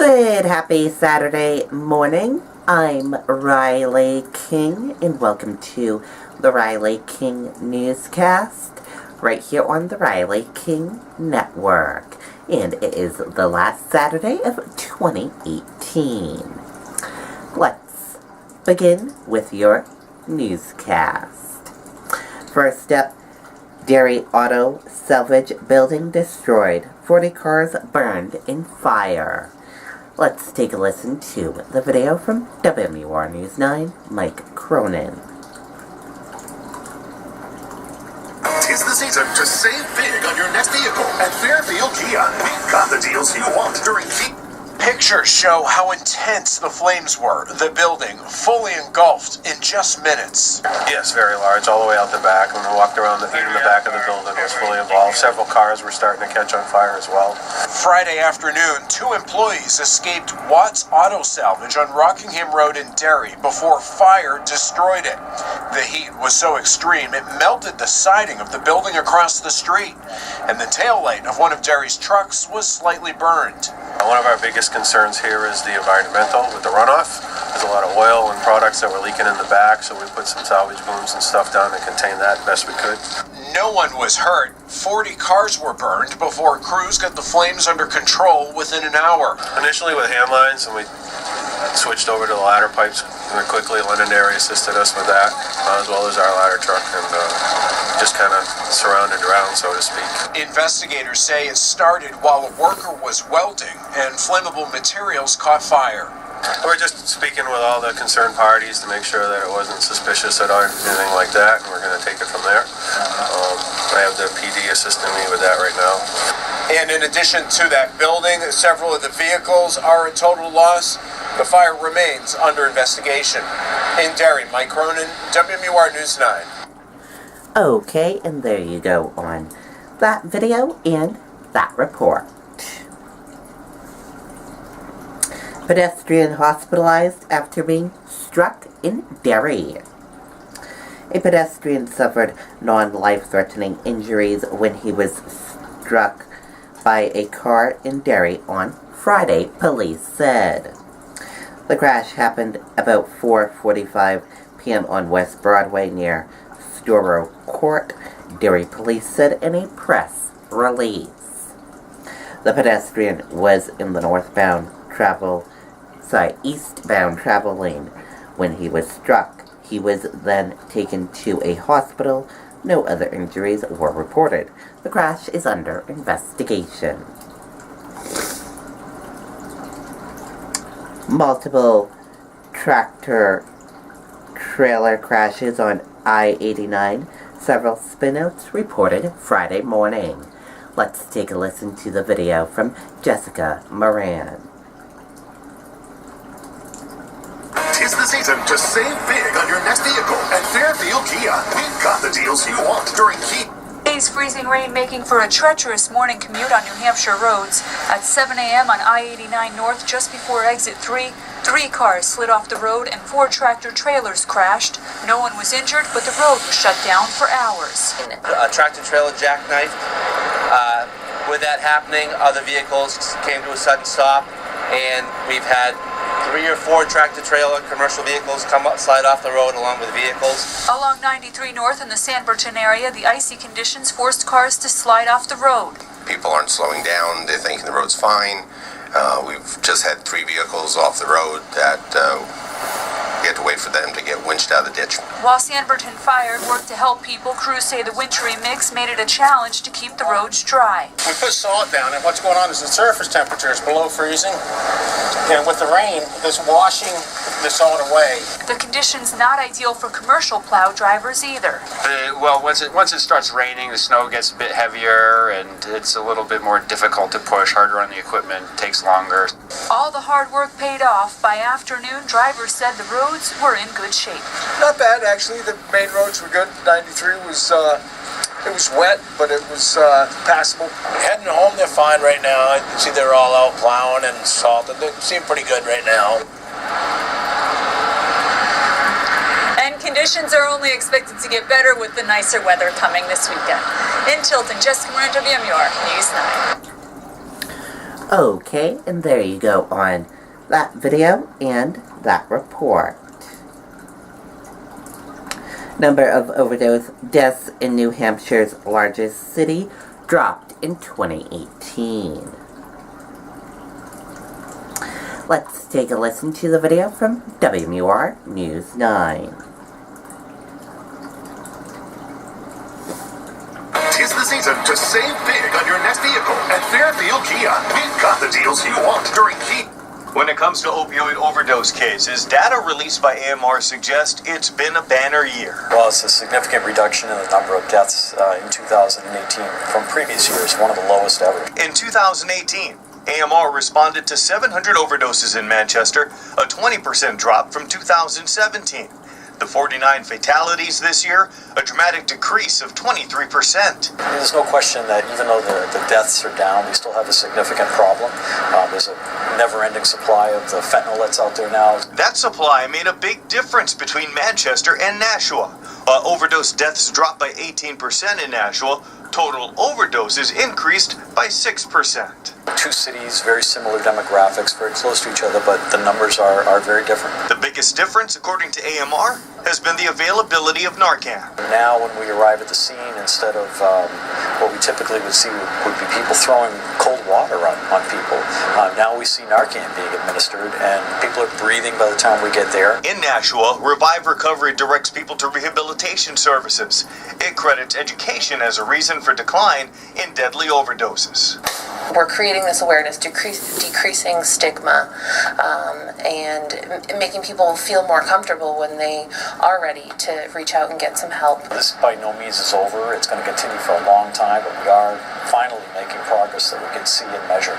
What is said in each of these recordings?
Good happy Saturday morning. I'm Riley King and welcome to the Riley King Newscast right here on the Riley King Network. And it is the last Saturday of 2018. Let's begin with your newscast. First up, Derry Auto Salvage Building destroyed. 40 cars burned in fire. Let's take a listen to the video from WMUR News 9, Mike Cronin. Tis the season to save big on your next vehicle. At Fairfield Kia, we've got the deals you want during peak. Pictures show how intense the flames were. The building fully engulfed in just minutes. Yes, very large, all the way out the back. When we walked around, even the back of the building was fully involved. Several cars were starting to catch on fire as well. Friday afternoon, 2 employees escaped Watts Auto Salvage on Rockingham Road in Derry before fire destroyed it. The heat was so extreme, it melted the siding of the building across the street, and the taillight of one of Derry's trucks was slightly burned. One of our biggest concerns here is the environmental with the runoff. There's a lot of oil and products that were leaking in the back, so we put some salvage booms and stuff down to contain that best we could. No one was hurt. 40 cars were burned before crews got the flames under control within an hour. Initially with hand lines, and we switched over to the ladder pipes very quickly. Londonderry assisted us with that, as well as our ladder truck, and just kind of surrounded around, so to speak. Investigators say it started while a worker was welding and flammable materials caught fire. We're just speaking with all the concerned parties to make sure that it wasn't suspicious at all, anything like that, and we're going to take it from there. I have the PD assisting me with that right now. And in addition to that building, several of the vehicles are a total loss. The fire remains under investigation. In Derry, Mike Cronin, WMUR News 9. Okay, and there you go on that video and that report. Pedestrian hospitalized after being struck in Derry. A pedestrian suffered non-life-threatening injuries when he was struck by a car in Derry on Friday, police said. The crash happened about 4:45 p.m. on West Broadway near Storrow Court, Derry police said in a press release. The pedestrian was in the eastbound travel lane when he was struck. He was then taken to a hospital. No other injuries were reported. The crash is under investigation. Multiple tractor-trailer crashes on I-89. Several spinouts reported Friday morning. Let's take a listen to the video from Jessica Moran. Tis the season to save big on your next vehicle. At Fairfield Kia, we've got the deals you want during peak. Today's freezing rain making for a treacherous morning commute on New Hampshire roads. At 7 a.m. on I-89 North, just before exit 3, 3 cars slid off the road and 4 tractor-trailers crashed. No one was injured, but the road was shut down for hours. A tractor-trailer jackknifed. With that happening, other vehicles came to a sudden stop, and we've had 3 or 4 tractor-trailer commercial vehicles slide off the road along with vehicles. Along 93 North in the Sanbornton area, the icy conditions forced cars to slide off the road. People aren't slowing down. They're thinking the road's fine. We've just had 3 vehicles off the road that we had to wait for them to get winched out of the ditch. While Sanbornton Fire worked to help people, crews say the wintry mix made it a challenge to keep the roads dry. We put salt down, and what's going on is the surface temperature is below freezing, and with the rain, it's washing the salt away. The conditions not ideal for commercial plow drivers either. Once it starts raining, the snow gets a bit heavier, and it's a little bit more difficult to push, harder on the equipment, takes longer. All the hard work paid off. By afternoon, drivers said the roads were in good shape. Not bad, actually. The main roads were good. 93 was it was wet, but it was passable. Heading home, they're fine right now. I can see they're all out plowing and salted. They seem pretty good right now. And conditions are only expected to get better with the nicer weather coming this weekend. In Tilton, Jessica Moran, WMUR News 9. Okay, and there you go on that video and that report. Number of overdose deaths in New Hampshire's largest city dropped in 2018. Let's take a listen to the video from WMUR News 9. Tis the season to save big on your next vehicle. At Fairfield Kia, we've got the deals you want during Kia. When it comes to opioid overdose cases, data released by AMR suggests it's been a banner year. Well, it's a significant reduction in the number of deaths in 2018 from previous years, one of the lowest ever. In 2018, AMR responded to 700 overdoses in Manchester, a 20% drop from 2017. The 49 fatalities this year, a dramatic decrease of 23%. There's no question that even though the deaths are down, we still have a significant problem. There's a never-ending supply of the fentanyl that's out there now. That supply made a big difference between Manchester and Nashua. Overdose deaths dropped by 18% in Nashua. Total overdoses increased by 6%. Two cities, very similar demographics, very close to each other, but the numbers are very different. The biggest difference, according to AMR, has been the availability of Narcan. Now when we arrive at the scene, instead of what we typically would see would be people throwing cold water on people, now we see Narcan being administered, and people are breathing by the time we get there. In Nashua, Revive Recovery directs people to rehabilitation services. It credits education as a reason for decline in deadly overdoses. We're creating this awareness, decreasing stigma, and making people feel more comfortable when they are ready to reach out and get some help. This by no means is over. It's going to continue for a long time, but we are finally making progress that we can see and measure.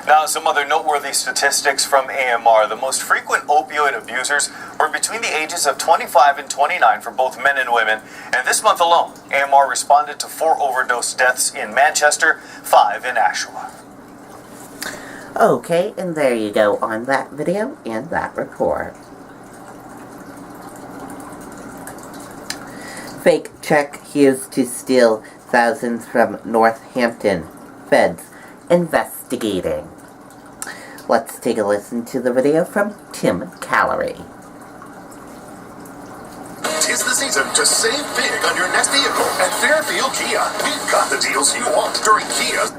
Now, some other noteworthy statistics from AMR. The most frequent opioid abusers were between the ages of 25 and 29 for both men and women. And this month alone, AMR responded to 4 overdose deaths in Manchester, 5 in Nashua. Okay, and there you go on that video and that report. Fake check used to steal thousands from Northampton. Feds investigating. Let's take a listen to the video from Tim Callery. Tis the season to save big on your next vehicle. At Fairfield Kia, we've got the deals you want during Kia.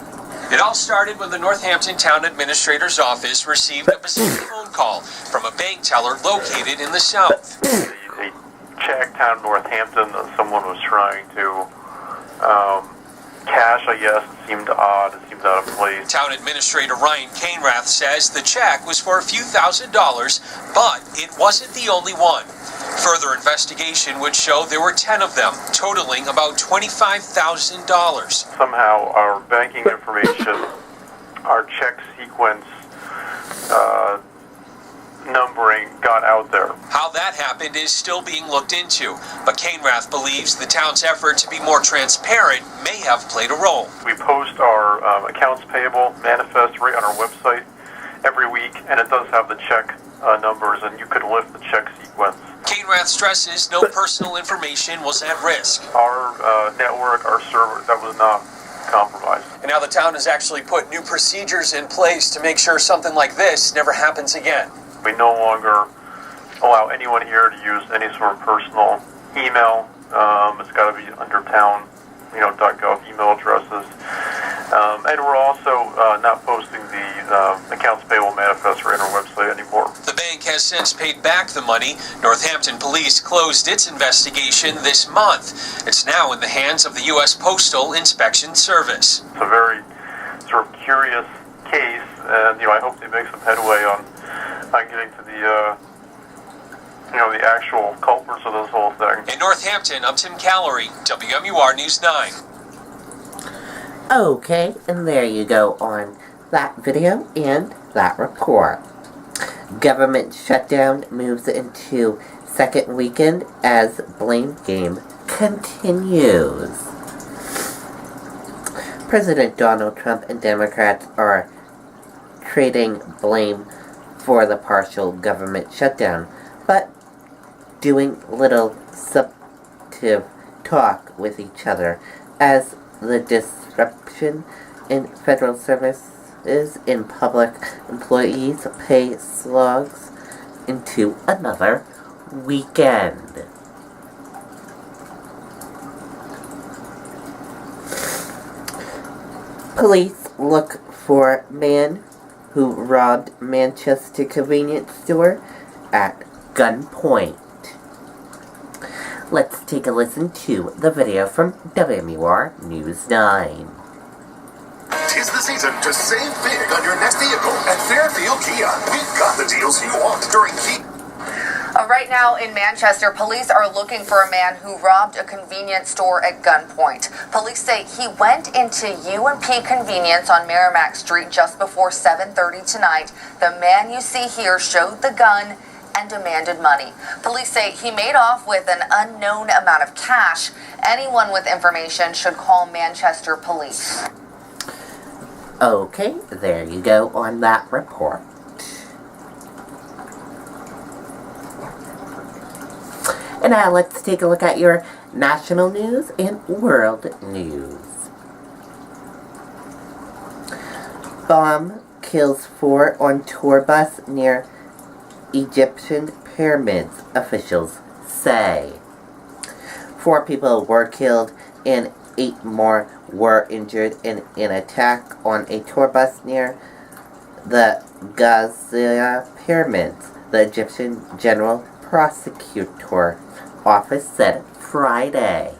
It all started when the Northampton Town Administrator's Office received a bizarre phone call from a bank teller located in the south. They checked town Northampton that someone was trying to cash, I guess. It seemed odd. It seemed out of place. Town Administrator Ryan Cainrath says the check was for a few $1,000s, but it wasn't the only one. Further investigation would show there were 10 of them, totaling about $25,000. Somehow our banking information, our check sequence, numbering got out there. How that happened is still being looked into, but Cainrath believes the town's effort to be more transparent may have played a role. We post our accounts payable manifest right on our website every week, and it does have the check numbers, and you could lift the check sequence. Cainrath stresses no personal information was at risk. Our network, our server, that was not compromised. And now the town has actually put new procedures in place to make sure something like this never happens again. We no longer allow anyone here to use any sort of personal email. It's got to be under town, .gov email addresses. And we're also not posting the accounts payable manifest right on our website anymore. The bank has since paid back the money. Northampton Police closed its investigation this month. It's now in the hands of the U.S. Postal Inspection Service. It's a very sort of curious case, and I hope they make some headway on getting to the the actual culprits of this whole thing. In Northampton, I'm Tim Callery, WMUR News 9. Okay, and there you go on that video and that report. Government shutdown moves into second weekend as blame game continues. President Donald Trump and Democrats are trading blame for the partial government shutdown, but doing little substantive talk with each other as the disruption in federal service in public employees pay slugs into another weekend. Police look for man who robbed Manchester convenience store at gunpoint. Let's take a listen to the video from WMUR News 9. Tis the season to save big on your next vehicle at Fairfield Kia. We've got the deals you want during Kia. Right now in Manchester, police are looking for a man who robbed a convenience store at gunpoint. Police say he went into U&P Convenience on Merrimack Street just before 7:30 tonight. The man you see here showed the gun and demanded money. Police say he made off with an unknown amount of cash. Anyone with information should call Manchester Police. Okay, there you go on that report. And now let's take a look at your national news and world news. Bomb kills 4 on tour bus near Egyptian pyramids, officials say. 4 people were killed and 8 more were injured in an attack on a tour bus near the Giza pyramids, the Egyptian General Prosecutor Office said Friday.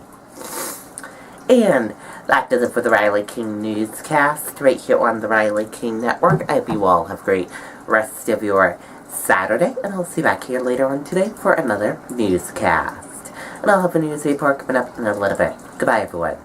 And that does it for the Riley King Newscast right here on the Riley King Network. I hope you all have a great rest of your Saturday, and I'll see you back here later on today for another newscast. And I'll have a news report coming up in a little bit. Goodbye, everyone.